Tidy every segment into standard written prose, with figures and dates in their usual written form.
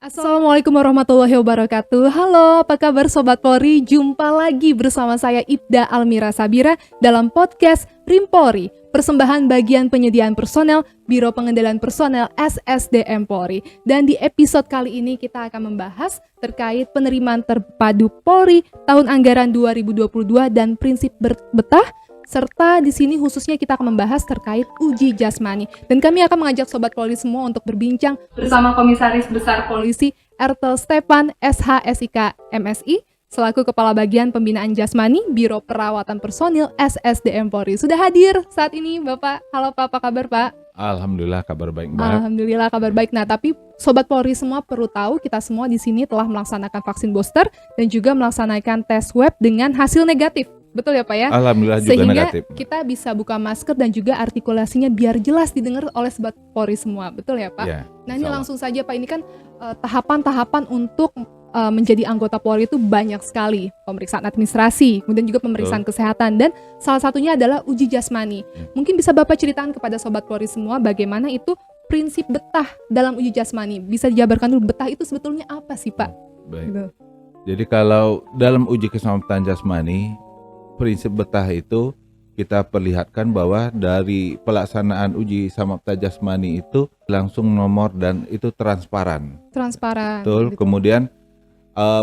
Assalamualaikum warahmatullahi wabarakatuh. Halo, apa kabar Sobat Polri? Jumpa lagi bersama saya Ibda Almira Sabira dalam podcast Rimpori, persembahan bagian penyediaan personel Biro Pengendalian Personel SSDM Polri. Dan di episode kali ini kita akan membahas terkait penerimaan terpadu Polri tahun anggaran 2022 dan prinsip betah. Serta di sini khususnya kita akan membahas terkait uji jasmani. Dan kami akan mengajak Sobat Polri semua untuk berbincang bersama Komisaris Besar Polisi Ertel Stepan SHSIK MSI selaku Kepala Bagian Pembinaan Jasmani Biro Perawatan Personil SSDM Polri. Sudah hadir saat ini Bapak. Halo Pak, apa kabar Pak? Alhamdulillah kabar baik Mbak. Alhamdulillah kabar baik. Nah, tapi Sobat Polri semua perlu tahu kita semua di sini telah melaksanakan vaksin booster dan juga melaksanakan tes web dengan hasil negatif. Betul ya Pak ya? Alhamdulillah juga sehingga negatif. kita bisa buka masker dan juga artikulasinya biar jelas didengar oleh Sobat Polri semua. Betul ya Pak? Ya, Nah ini langsung saja Pak, ini kan tahapan-tahapan untuk menjadi anggota Polri itu banyak sekali. Pemeriksaan administrasi, kemudian juga pemeriksaan kesehatan, dan salah satunya adalah uji jasmani. Mungkin bisa Bapak ceritakan kepada Sobat Polri semua bagaimana itu prinsip betah dalam uji jasmani. Bisa dijabarkan dulu, betah itu sebetulnya apa sih Pak? Baik. Gitu. Jadi kalau dalam uji keselamatan jasmani, prinsip betah itu kita perlihatkan bahwa dari pelaksanaan uji keselamatan jasmani itu langsung nomor dan itu transparan. Transparan. Betul. Gitu. Kemudian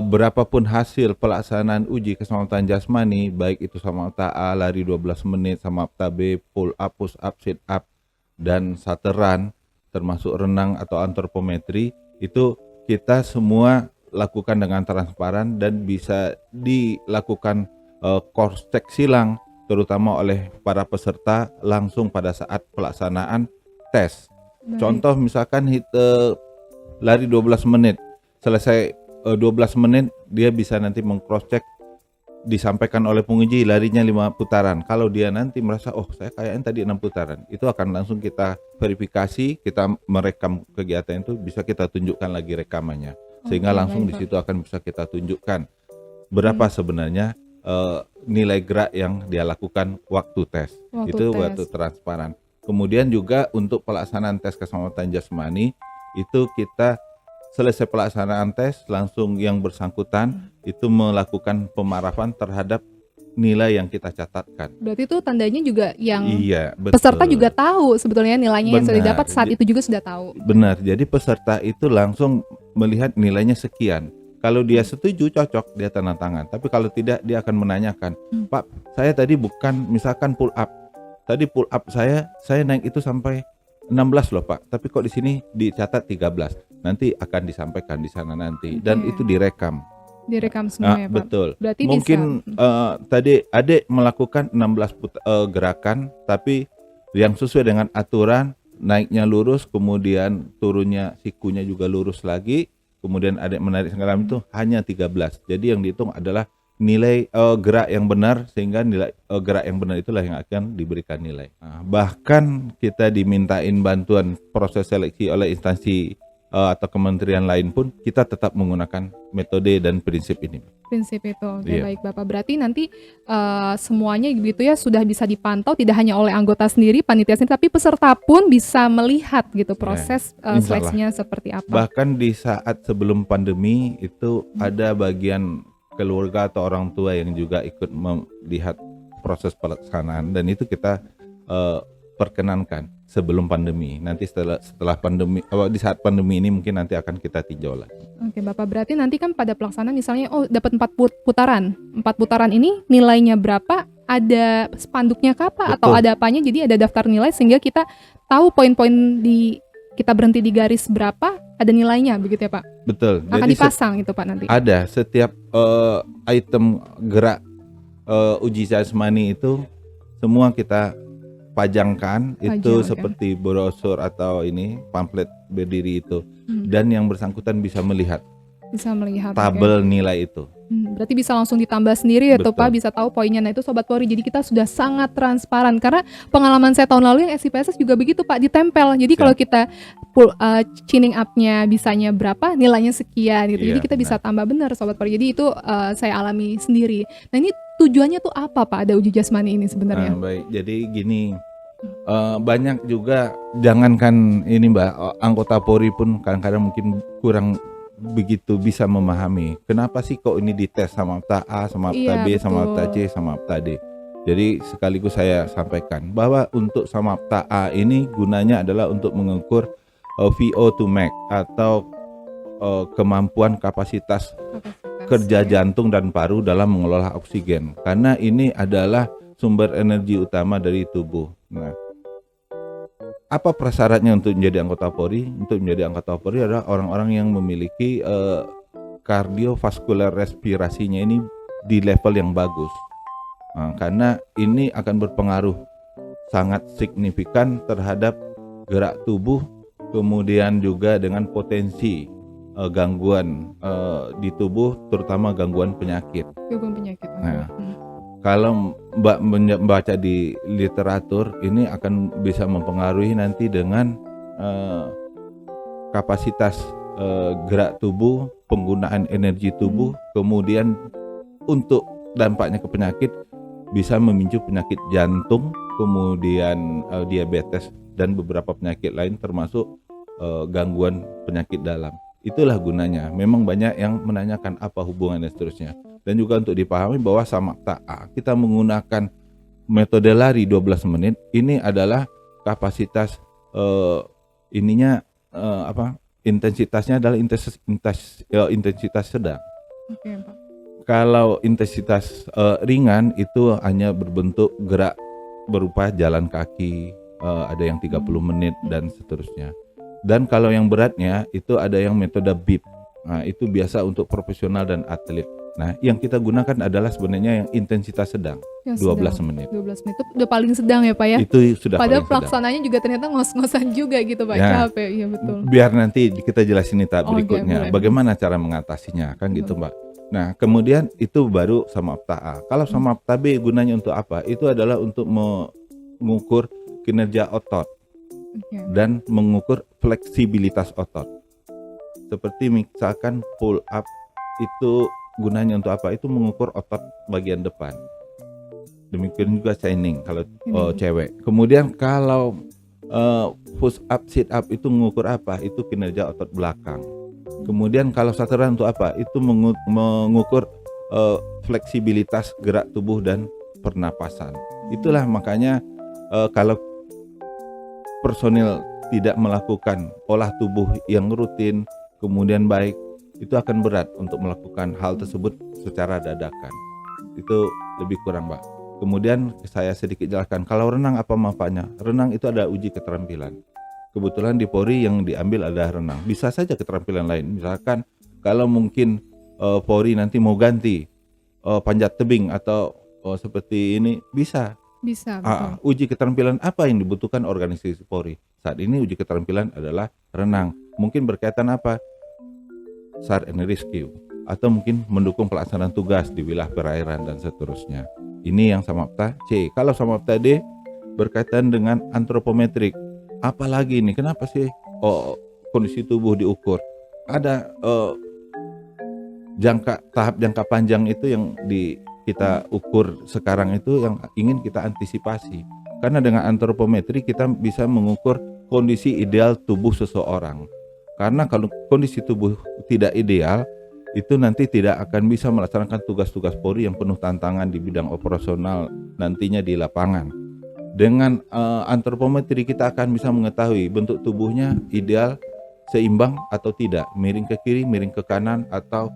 berapapun hasil pelaksanaan uji keselamatan jasmani, baik itu samapta A lari 12 menit, samapta B pull up, push up, sit up, dan sateran termasuk renang atau antropometri, itu kita semua lakukan dengan transparan dan bisa dilakukan cross check silang terutama oleh para peserta langsung pada saat pelaksanaan tes. Baik. Contoh misalkan lari 12 menit, selesai 12 menit dia bisa nanti meng-cross check, disampaikan oleh penguji larinya 5 putaran. Kalau dia nanti merasa saya kayaknya tadi 6 putaran, itu akan langsung kita verifikasi, kita merekam kegiatan itu, bisa kita tunjukkan lagi rekamannya. Sehingga langsung di situ akan bisa kita tunjukkan berapa sebenarnya nilai gerak yang dia lakukan waktu tes. Waktu transparan. Kemudian juga untuk pelaksanaan tes keselamatan jasmani itu kita selesai pelaksanaan tes langsung yang bersangkutan itu melakukan pemarahan terhadap nilai yang kita catatkan. Berarti itu tandanya juga yang betul. Peserta juga tahu sebetulnya nilainya yang sudah didapat saat itu juga sudah tahu. Benar. Jadi peserta itu langsung melihat nilainya sekian. Kalau dia setuju, cocok, dia tanda tangan. Tapi kalau tidak, dia akan menanyakan, Pak, saya tadi bukan misalkan pull up. Tadi pull up saya naik itu sampai 16 loh Pak. Tapi kok di sini dicatat 13. Nanti akan disampaikan di sana nanti. Dan itu direkam. Direkam semua ya Pak? Betul. Berarti mungkin tadi adik melakukan 16 gerakan, tapi yang sesuai dengan aturan, naiknya lurus, kemudian turunnya sikunya juga lurus lagi. Kemudian adik menarik senggaram itu hanya 13. Jadi yang dihitung adalah nilai gerak yang benar, sehingga nilai gerak yang benar itulah yang akan diberikan nilai. Bahkan kita dimintain bantuan proses seleksi oleh instansi atau kementerian lain pun kita tetap menggunakan metode dan prinsip ini. Prinsip itu, oke, baik Bapak. Berarti nanti semuanya gitu ya sudah bisa dipantau, tidak hanya oleh anggota sendiri, panitia sendiri, tapi peserta pun bisa melihat gitu proses seleksinya seperti apa. Bahkan di saat sebelum pandemi itu ada bagian keluarga atau orang tua yang juga ikut melihat proses pelaksanaan, dan itu kita perkenankan sebelum pandemi. Nanti setelah pandemi, di saat pandemi ini mungkin nanti akan kita tinjau lagi. Oke Bapak, berarti nanti kan pada pelaksanaan misalnya dapat 4 putaran. 4 putaran ini nilainya berapa? Ada spanduknya kah Pak? Atau ada apanya? Jadi ada daftar nilai sehingga kita tahu poin-poin kita berhenti di garis berapa, ada nilainya begitu ya Pak? Betul. Akan jadi dipasang itu Pak nanti? Ada, setiap item gerak uji jasmani itu semua kita pajangkan, itu seperti brosur atau ini pamflet berdiri itu, dan yang bersangkutan bisa melihat tabel nilai itu. Berarti bisa langsung ditambah sendiri ya tuh Pak, bisa tahu poinnya. Nah itu Sobat Polri, jadi kita sudah sangat transparan, karena pengalaman saya tahun lalu yang SIPSS juga begitu Pak, ditempel. Jadi kalau kita chinning up-nya bisanya berapa, nilainya sekian gitu. Jadi kita bisa tambah benar Sobat Polri. Jadi itu saya alami sendiri. Nah ini tujuannya tuh apa Pak, ada uji jasmani ini sebenarnya? Baik, jadi gini, banyak juga, jangankan ini Mbak, anggota Polri pun kadang-kadang mungkin kurang begitu bisa memahami kenapa sih kok ini dites sama Samapta A, Samapta Iya, B, Samapta betul. C, Samapta D. Jadi sekaligus saya sampaikan bahwa untuk Samapta A ini gunanya adalah untuk mengukur VO2 max atau kemampuan kapasitas kerja ya. jantung dan paru dalam mengelola oksigen, karena ini adalah sumber energi utama dari tubuh. Nah, apa prasyaratnya untuk menjadi anggota Polri? Untuk menjadi anggota Polri adalah orang-orang yang memiliki kardiovaskular respirasinya ini di level yang bagus. Nah, karena ini akan berpengaruh sangat signifikan terhadap gerak tubuh, kemudian juga dengan potensi gangguan di tubuh, terutama gangguan penyakit. Gangguan penyakit. Nah, kalau Mbak membaca di literatur, ini akan bisa mempengaruhi nanti dengan kapasitas gerak tubuh, penggunaan energi tubuh, kemudian untuk dampaknya ke penyakit bisa memicu penyakit jantung, kemudian diabetes dan beberapa penyakit lain termasuk gangguan penyakit dalam. Itulah gunanya. Memang banyak yang menanyakan apa hubungannya seterusnya. Dan juga untuk dipahami bahwa Samapta A kita menggunakan metode lari 12 menit. Ini adalah kapasitas intensitasnya adalah intensitas sedang. Oke, Pak. Kalau intensitas ringan itu hanya berbentuk gerak berupa jalan kaki, ada yang 30 menit dan seterusnya. Dan kalau yang beratnya itu ada yang metode BIP. Nah, itu biasa untuk profesional dan atlet. Nah, yang kita gunakan adalah sebenarnya yang intensitas sedang, Yang 12 sedang. menit. 12 menit itu udah paling sedang ya, Pak ya? Itu sudah Padahal paling sedang. pelaksananya juga ternyata ngos-ngosan juga gitu, Pak. Ya. Capek, iya betul. Biar nanti kita jelasin di tahap Oke, berikutnya, boleh. bagaimana cara mengatasinya, kan gitu, Mbak. Nah, kemudian itu baru Samapta A. Kalau Samapta B gunanya untuk apa? Itu adalah untuk mengukur kinerja otot Oke. dan mengukur fleksibilitas otot. Seperti misalkan pull up itu gunanya untuk apa? Itu mengukur otot bagian depan. Demikian juga chaining kalau cewek. Kemudian kalau push up, sit up itu mengukur apa? Itu kinerja otot belakang. Kemudian kalau sateran untuk apa? Itu mengukur fleksibilitas gerak tubuh dan pernapasan. Itulah makanya kalau personil tidak melakukan olah tubuh yang rutin, kemudian baik, itu akan berat untuk melakukan hal tersebut secara dadakan. Itu lebih kurang, Mbak. Kemudian saya sedikit jelaskan, kalau renang apa manfaatnya? Renang itu ada uji keterampilan. Kebetulan di Polri yang diambil adalah renang. Bisa saja keterampilan lain. Misalkan kalau mungkin Polri nanti mau ganti panjat tebing atau seperti ini, bisa. Bisa, betul. Uji keterampilan apa yang dibutuhkan organisasi Polri? Saat ini uji keterampilan adalah renang. Mungkin berkaitan apa? SAR and Rescue. Atau mungkin mendukung pelaksanaan tugas di wilayah perairan dan seterusnya. Ini yang Samapta C. Kalau Samapta D berkaitan dengan antropometrik. Apalagi ini? Kenapa sih kondisi tubuh diukur? Ada tahap jangka panjang itu yang kita ukur sekarang itu yang ingin kita antisipasi. Karena dengan antropometri kita bisa mengukur kondisi ideal tubuh seseorang. Karena kalau kondisi tubuh tidak ideal, itu nanti tidak akan bisa melaksanakan tugas-tugas Polri yang penuh tantangan di bidang operasional nantinya di lapangan. Dengan antropometri kita akan bisa mengetahui bentuk tubuhnya ideal, seimbang atau tidak, miring ke kiri, miring ke kanan, atau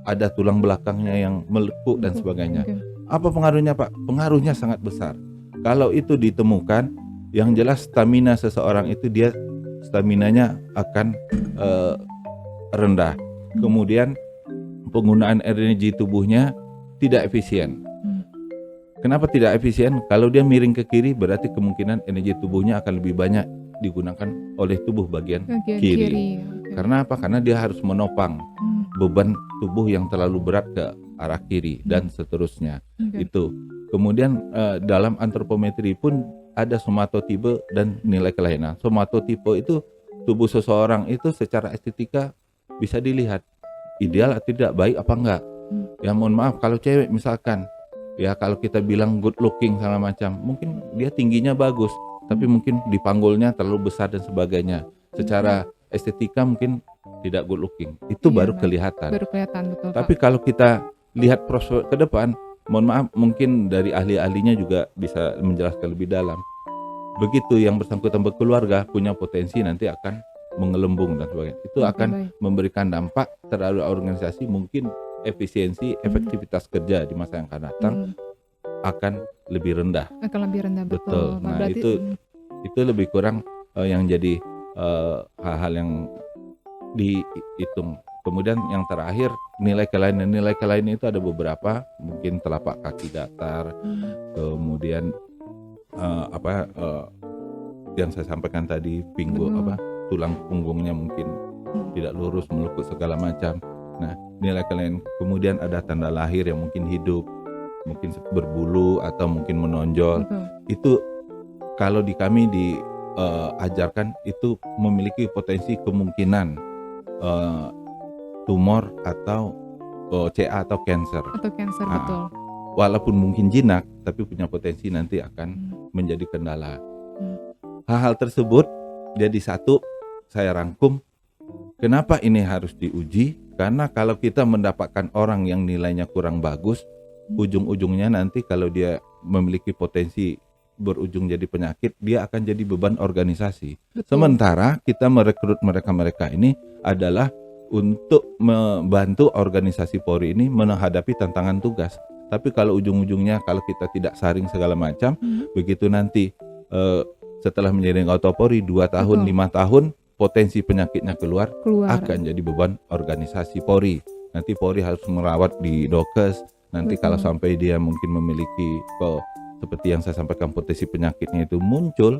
ada tulang belakangnya yang melekuk dan sebagainya. Apa pengaruhnya, Pak? Pengaruhnya sangat besar. Kalau itu ditemukan, yang jelas stamina seseorang itu dia staminanya akan rendah. Kemudian penggunaan energi tubuhnya tidak efisien. Kenapa tidak efisien? Kalau dia miring ke kiri, berarti kemungkinan energi tubuhnya akan lebih banyak digunakan oleh tubuh bagian kiri. Karena apa? Karena dia harus menopang beban tubuh yang terlalu berat ke arah kiri dan seterusnya. Itu. Kemudian dalam antropometri pun ada somatotipe dan nilai kelainan. Somatotipe itu tubuh seseorang itu secara estetika bisa dilihat ideal atau tidak, baik apa enggak. Ya mohon maaf, kalau cewek misalkan, ya kalau kita bilang good looking segala macam, mungkin dia tingginya bagus, tapi mungkin di panggulnya terlalu besar dan sebagainya. Secara estetika mungkin tidak good looking. Itu Iya, baru Pak. kelihatan. Baru kelihatan, betul, Tapi Pak. kalau kita lihat prospek ke depan, mohon maaf, mungkin dari ahli-ahlinya juga bisa menjelaskan lebih dalam. Begitu yang bersangkutan berkeluarga punya potensi nanti akan mengelembung dan sebagainya. Itu Oke, akan baik. memberikan dampak terhadap organisasi, mungkin efisiensi, efektivitas kerja di masa yang akan datang Hmm, akan lebih rendah. akan lebih rendah, betul. Betul. Pak. Nah, Berarti itu lebih kurang yang jadi hal-hal yang dihitung. Kemudian yang terakhir nilai kelainan itu ada beberapa, mungkin telapak kaki datar, kemudian yang saya sampaikan tadi, tulang punggungnya mungkin tidak lurus, melukut segala macam. Nah, nilai kelainan, kemudian ada tanda lahir yang mungkin hidup, mungkin berbulu atau mungkin menonjol. betul. Itu kalau di kami diajarkan itu memiliki potensi kemungkinan tumor atau CA atau cancer. Atau cancer, Ah. betul. Walaupun mungkin jinak, tapi punya potensi nanti akan menjadi kendala. Hal-hal tersebut jadi satu, saya rangkum, kenapa ini harus diuji? Karena kalau kita mendapatkan orang yang nilainya kurang bagus, ujung-ujungnya nanti kalau dia memiliki potensi berujung jadi penyakit, dia akan jadi beban organisasi. Betul. Sementara kita merekrut mereka-mereka ini adalah untuk membantu organisasi Polri ini menghadapi tantangan tugas. Tapi kalau ujung-ujungnya kalau kita tidak saring segala macam, begitu nanti setelah menjadi anggota Polri 2 tahun, Betul. 5 tahun, potensi penyakitnya keluar, Keluar. akan jadi beban organisasi Polri. Nanti Polri harus merawat di Dokes. Nanti Betul. kalau sampai dia mungkin memiliki seperti yang saya sampaikan, potensi penyakitnya itu muncul,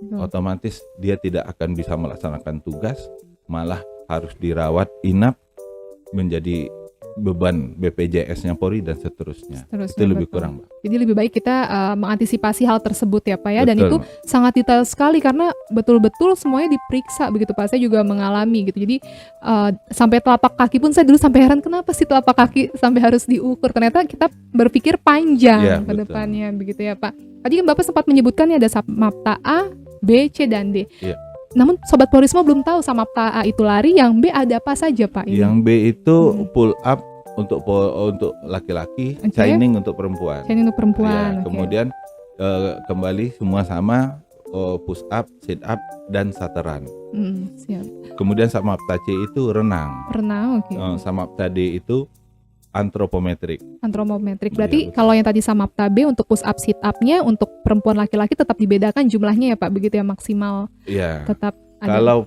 Betul. otomatis dia tidak akan bisa melaksanakan tugas, malah harus dirawat inap, menjadi beban BPJS-nya Polri dan seterusnya. Seterusnya, Itu lebih betul. kurang, Mbak. Jadi lebih baik kita mengantisipasi hal tersebut ya Pak ya. Dan Betul. itu sangat detail sekali karena betul-betul semuanya diperiksa begitu Pak. Saya juga mengalami gitu. Jadi sampai telapak kaki pun saya dulu sampai heran kenapa sih telapak kaki sampai harus diukur. Ternyata kita berpikir panjang Iya, ke betul. depannya begitu ya Pak. Tadi kan Bapak sempat menyebutkan nih ada Samapta A, B, C, dan D. Iya. Namun Sobat Polri semua belum tahu Samapta A itu lari, yang B ada apa saja Pak ini? Yang B itu pull up untuk laki-laki, Oke. shining untuk perempuan. Ini untuk perempuan. Ya, oke. kemudian kembali semua sama, push up, sit up, dan sateran. Siap. Kemudian Samapta C itu renang, Renang, oke. Samapta D itu antropometrik. Antropometrik. Iya, Berarti betul. kalau yang tadi Samapta B untuk push up sit up-nya untuk perempuan laki-laki tetap dibedakan jumlahnya ya Pak, begitu ya, maksimal Iya. tetap ada. Kalau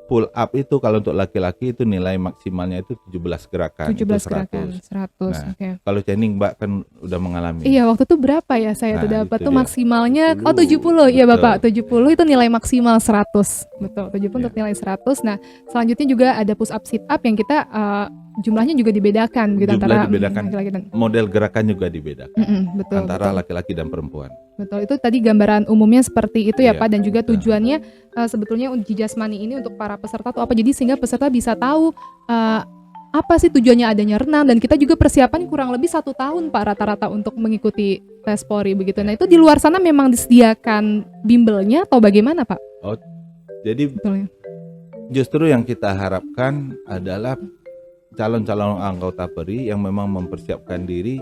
pull up itu kalau untuk laki-laki itu nilai maksimalnya itu 17 gerakan. 17 itu 100. gerakan, 100. Nah, Oke. Kalau Channing Mbak kan udah mengalami. Iya, waktu itu berapa ya saya tuh Nah, dapat itu tuh dia. maksimalnya 70. 70. Iya Betul. Bapak, 70 itu nilai maksimal 100. Betul, 70 untuk nilai 100. Nah, selanjutnya juga ada push up sit up yang kita jumlahnya juga dibedakan gitu Jumlah antara dibedakan. laki-laki dan Model gerakan juga dibedakan betul. antara betul. laki-laki dan perempuan. Betul, itu tadi gambaran umumnya seperti itu ya Iya, Pak, dan juga betul. tujuannya sebetulnya uji jasmani ini untuk para peserta tuh apa, jadi sehingga peserta bisa tahu apa sih tujuannya adanya renang, dan kita juga persiapan kurang lebih 1 tahun Pak rata-rata untuk mengikuti tes Polri begitu. Nah itu di luar sana memang disediakan bimbelnya atau bagaimana Pak? Jadi Betul ya. justru yang kita harapkan adalah calon-calon anggota Polri yang memang mempersiapkan diri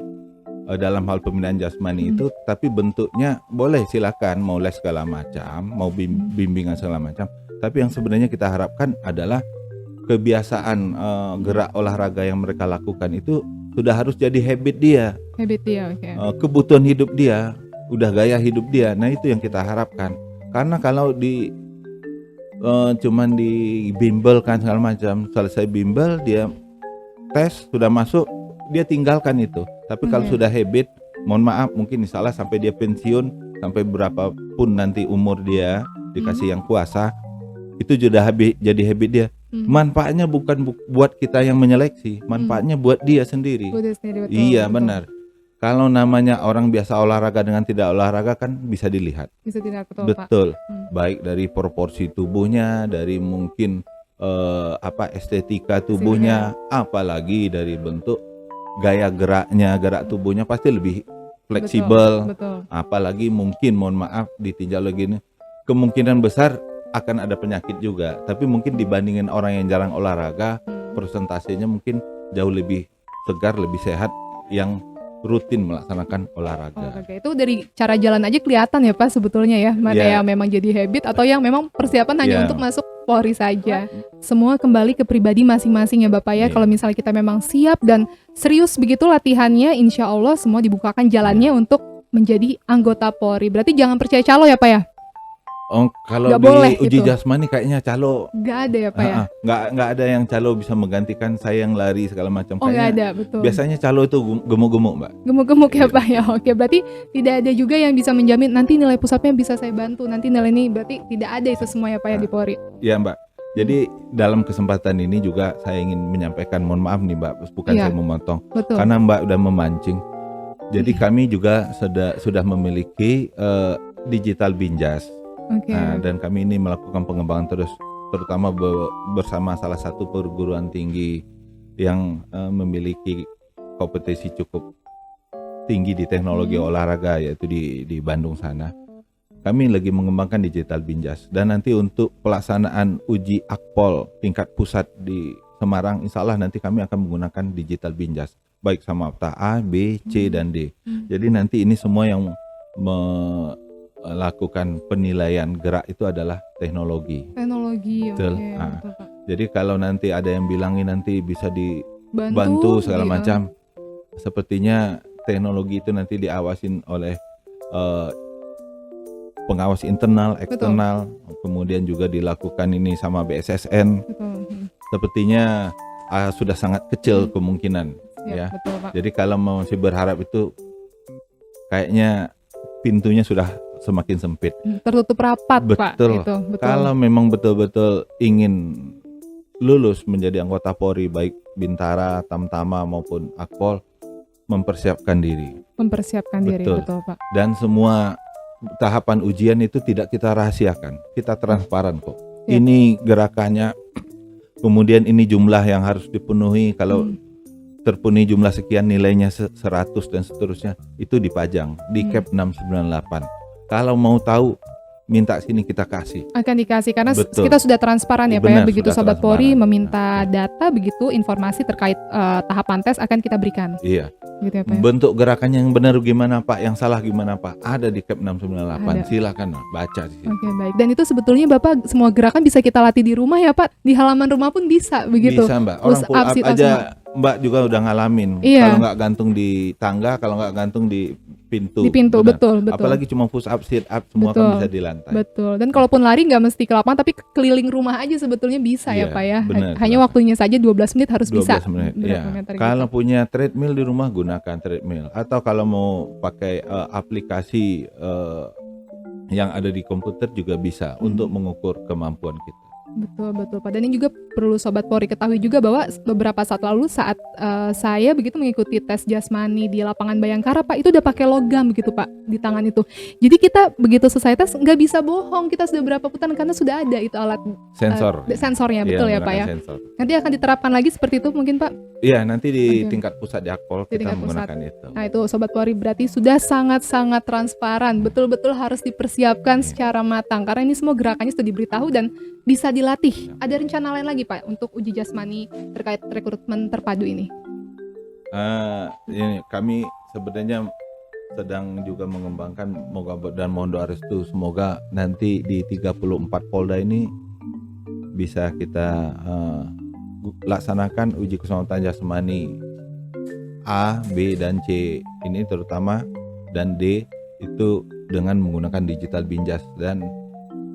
dalam hal pembinaan jasmani itu, tapi bentuknya boleh silakan mau les segala macam, mau bimbingan segala macam. Tapi yang sebenarnya kita harapkan adalah kebiasaan gerak olahraga yang mereka lakukan itu sudah harus jadi habit dia, Habit ya, oke. kebutuhan hidup dia, udah gaya hidup dia. Nah itu yang kita harapkan. Karena kalau cuman dibimbelkan segala macam, selesai bimbel dia tes sudah masuk, dia tinggalkan itu. Tapi kalau Oke. sudah habit, mohon maaf, mungkin misalnya sampai dia pensiun, sampai berapapun nanti umur dia dikasih yang kuasa, itu sudah jadi habit dia. Manfaatnya bukan buat kita yang menyeleksi, manfaatnya buat dia sendiri. Betul sendiri, betul, Iya betul. benar. Kalau namanya orang biasa olahraga dengan tidak olahraga kan bisa dilihat. Bisa tidak, betul Pak. Betul. Baik dari proporsi tubuhnya, dari mungkin estetika tubuhnya, apalagi dari bentuk gaya geraknya, gerak tubuhnya pasti lebih fleksibel. Betul. Apalagi mungkin mohon maaf ditinjau lagi nih, kemungkinan besar akan ada penyakit juga. Tapi mungkin dibandingin orang yang jarang olahraga, persentasenya mungkin jauh lebih segar, lebih sehat yang rutin melaksanakan olahraga. Olahraga itu dari cara jalan aja kelihatan ya Pak sebetulnya ya, mana yang memang jadi habit atau yang memang persiapan hanya untuk masuk Polri saja. Semua kembali ke pribadi masing-masing ya Bapak ya. Kalau misalnya kita memang siap dan serius begitu latihannya, insya Allah semua dibukakan jalannya untuk menjadi anggota Polri. Berarti jangan percaya calo ya Pak ya? Oh, kalau Nggak di boleh uji gitu. jasmani kayaknya calo Nggak ada ya Pak ya? nggak ada yang calo bisa menggantikan saya yang lari segala macam. Oh nggak Kayaknya ada, betul. biasanya calo itu gemuk-gemuk, Mbak. Gemuk-gemuk ya Pak ya. Oke, berarti tidak ada juga yang bisa menjamin nanti nilai pusatnya bisa saya bantu, nanti nilai ini, berarti tidak ada itu semua ya Pak ya di Polri. Ya Mbak. Jadi dalam kesempatan ini juga saya ingin menyampaikan, mohon maaf nih Mbak, bukan saya memotong. Betul. Karena Mbak udah memancing. Jadi kami juga sudah memiliki digital binjas. Nah, dan kami ini melakukan pengembangan terus, terutama bersama salah satu perguruan tinggi yang memiliki kompetensi cukup tinggi di teknologi olahraga, yaitu di Bandung sana. Kami lagi mengembangkan digital binjas, dan nanti untuk pelaksanaan uji akpol tingkat pusat di Semarang, insya Allah nanti kami akan menggunakan digital binjas, baik sama tahap A, B, C, dan D. Jadi nanti ini semua yang melakukan penilaian gerak itu adalah teknologi. Betul. Betul, Pak. Jadi kalau nanti ada yang bilangin nanti bisa dibantu segala macam, sepertinya teknologi itu nanti diawasin oleh pengawas internal, eksternal, kemudian juga dilakukan ini sama BSSN. Sepertinya sudah sangat kecil kemungkinan, ya. Betul, Pak. Jadi kalau masih berharap itu kayaknya pintunya sudah semakin sempit. Tertutup rapat, Pak. Betul. Betul. Kalau memang betul-betul ingin lulus menjadi anggota Polri, baik Bintara, Tamtama maupun Akpol, mempersiapkan diri. Betul, Pak. Dan semua tahapan ujian itu tidak kita rahasiakan, kita transparan kok. Ini gerakannya, kemudian ini jumlah yang harus dipenuhi, kalau terpenuhi jumlah sekian nilainya 100 dan seterusnya, itu dipajang di cap 698. Kalau mau tahu, minta sini kita kasih. Akan dikasih karena Betul. kita sudah transparan ya Pak ya. Begitu Sobat Polri meminta data, begitu informasi terkait tahapan tes akan kita berikan. Iya. Gitu ya Pak ya? Bentuk gerakannya yang benar gimana Pak, yang salah gimana Pak, ada di cap 698. Silakan baca di sini. Oke, baik. Dan itu sebetulnya Bapak semua gerakan bisa kita latih di rumah ya Pak. Di halaman rumah pun bisa begitu. Bisa Mbak. Orang pull up aja Mbak juga udah ngalamin. Kalau nggak gantung di tangga, kalau nggak gantung di pintu. Di pintu, betul. Apalagi cuma push up, sit up, semua kan bisa di lantai. Betul. Dan kalaupun lari nggak mesti ke lapangan, tapi keliling rumah aja sebetulnya bisa ya Pak ya. Bener, hanya waktunya saja 12 menit harus 12 bisa. menit. Ya. Kalau punya treadmill di rumah, gunakan treadmill. Atau kalau mau pakai aplikasi yang ada di komputer juga bisa untuk mengukur kemampuan kita. Betul Pak. Dan ini juga perlu Sobat Polri ketahui juga bahwa beberapa saat lalu saat saya begitu mengikuti tes jasmani di lapangan Bayangkara Pak, itu udah pakai logam begitu Pak di tangan itu. Jadi kita begitu selesai tes nggak bisa bohong, kita sudah berapa putaran karena sudah ada itu alat sensornya, betul ya Pak ya. Sensor. Nanti akan diterapkan lagi seperti itu mungkin Pak? Iya, nanti di tingkat pusat di Akpol kita menggunakan itu. Nah itu Sobat Polri berarti sudah sangat-sangat transparan, betul-betul harus dipersiapkan secara matang karena ini semua gerakannya sudah diberitahu dan bisa dilatih. Ada rencana lain lagi Pak untuk uji jasmani terkait rekrutmen terpadu ini? Ini kami sebenarnya sedang juga mengembangkan, dan mohon doa restu semoga nanti di 34 Polda ini bisa kita laksanakan uji keselamatan jasmani A, B, dan C ini terutama, dan D itu dengan menggunakan digital binjas. Dan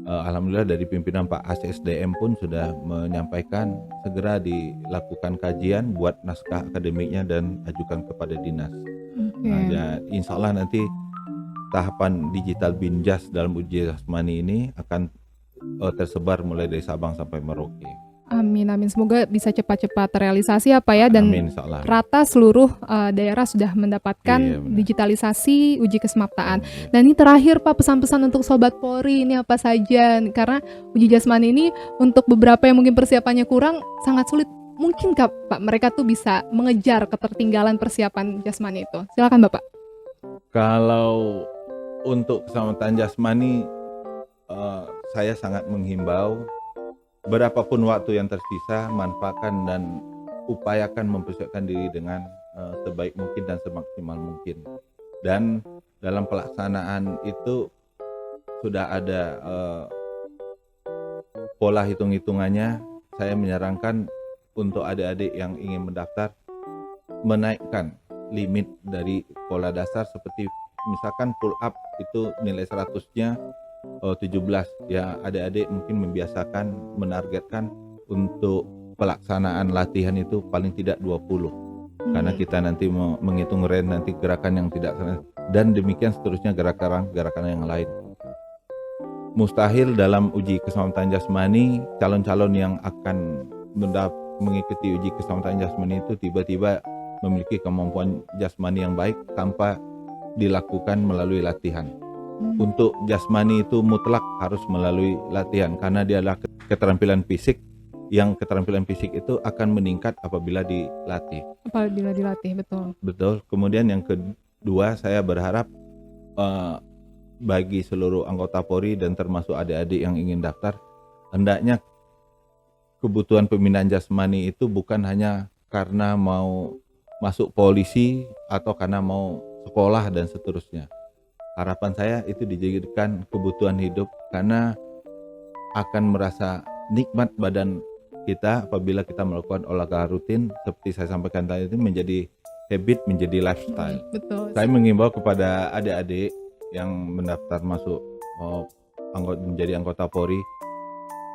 alhamdulillah dari pimpinan Pak ASDM pun sudah menyampaikan segera dilakukan kajian, buat naskah akademiknya dan ajukan kepada dinas. Nah, ya, insya Allah nanti tahapan digital binjas dalam uji jasmani ini akan tersebar mulai dari Sabang sampai Merauke. Amin. Semoga bisa cepat-cepat terrealisasi apa ya, dan Amin, rata seluruh daerah sudah mendapatkan digitalisasi uji kesemaptaan. Dan ini terakhir Pak, pesan-pesan untuk Sobat Polri ini apa saja? Karena uji jasmani ini untuk beberapa yang mungkin persiapannya kurang sangat sulit. Mungkinkah Pak mereka tuh bisa mengejar ketertinggalan persiapan jasmani itu? Silakan Bapak. Kalau untuk keselamatan jasmani, saya sangat menghimbau berapapun waktu yang tersisa, manfaatkan dan upayakan mempersiapkan diri dengan sebaik mungkin dan semaksimal mungkin. Dan dalam pelaksanaan itu sudah ada pola hitung-hitungannya. Saya menyarankan untuk adik-adik yang ingin mendaftar menaikkan limit dari pola dasar, seperti misalkan pull up itu nilai 100-nya 17 ya, adik-adik mungkin membiasakan menargetkan untuk pelaksanaan latihan itu paling tidak 20 karena kita nanti menghitung range nanti gerakan yang tidak, dan demikian seterusnya gerakan yang lain. Mustahil dalam uji keselamatan jasmani calon-calon yang akan mengikuti uji keselamatan jasmani itu tiba-tiba memiliki kemampuan jasmani yang baik tanpa dilakukan melalui latihan. Untuk jasmani itu mutlak harus melalui latihan karena dia adalah keterampilan fisik, yang keterampilan fisik itu akan meningkat apabila dilatih. Apabila dilatih, betul. Betul. Kemudian yang kedua, saya berharap bagi seluruh anggota Polri dan termasuk adik-adik yang ingin daftar, hendaknya kebutuhan pembinaan jasmani itu bukan hanya karena mau masuk polisi atau karena mau sekolah dan seterusnya. Harapan saya itu dijadikan kebutuhan hidup karena akan merasa nikmat badan kita apabila kita melakukan olahraga rutin seperti saya sampaikan tadi, itu menjadi habit, menjadi lifestyle. Betul. Saya mengimbau kepada adik-adik yang mendaftar masuk menjadi anggota Polri,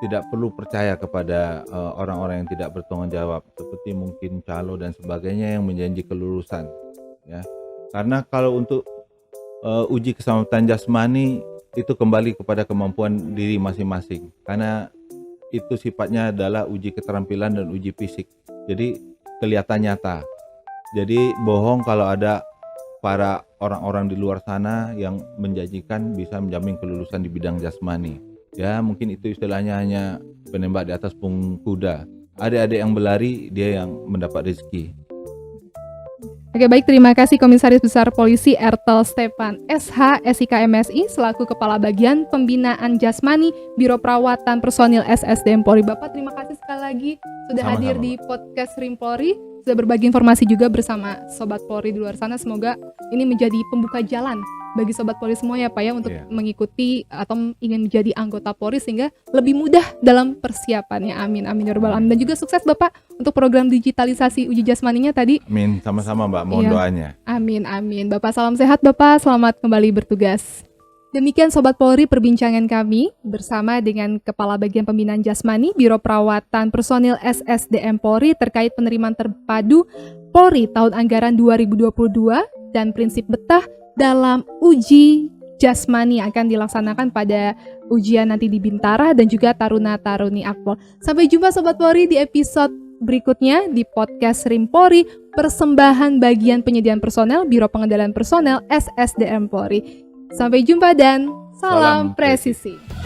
tidak perlu percaya kepada orang-orang yang tidak bertanggung jawab seperti mungkin calo dan sebagainya yang menjanji kelulusan ya. Karena kalau untuk uji keselamatan jasmani itu kembali kepada kemampuan diri masing-masing, karena itu sifatnya adalah uji keterampilan dan uji fisik, jadi kelihatan nyata. Jadi bohong kalau ada para orang-orang di luar sana yang menjanjikan bisa menjamin kelulusan di bidang jasmani. Ya mungkin itu istilahnya hanya penembak di atas punggung kuda. Adik-adik yang berlari, dia yang mendapat rezeki. Oke, baik, terima kasih Komisaris Besar Polisi Ertel Stefan SH SIK MSI selaku Kepala Bagian Pembinaan Jasmani Biro Perawatan Personil SSDM Polri. Bapak, terima kasih sekali lagi sudah Sama-sama, hadir di podcast Rimpori, sudah berbagi informasi juga bersama Sobat Polri di luar sana. Semoga ini menjadi pembuka jalan bagi Sobat Polri semua ya Pak ya, untuk mengikuti atau ingin menjadi anggota Polri sehingga lebih mudah dalam persiapannya. Amin, amin ya rabbal alamin. Dan juga sukses Bapak untuk program digitalisasi uji jasmaninya tadi. Amin, sama-sama Mbak, mohon doanya. Amin, amin. Bapak, salam sehat Bapak, selamat kembali bertugas. Demikian Sobat Polri perbincangan kami bersama dengan Kepala Bagian Pembinaan Jasmani Biro Perawatan Personil SSDM Polri terkait penerimaan terpadu Polri tahun anggaran 2022 dan prinsip betah dalam uji jasmani akan dilaksanakan pada ujian nanti di Bintara dan juga Taruna-Taruni Akpol. Sampai jumpa Sobat Polri di episode berikutnya di podcast Rimpori, persembahan bagian penyediaan personel Biro Pengendalian Personel SSDM Polri. Sampai jumpa dan salam presisi.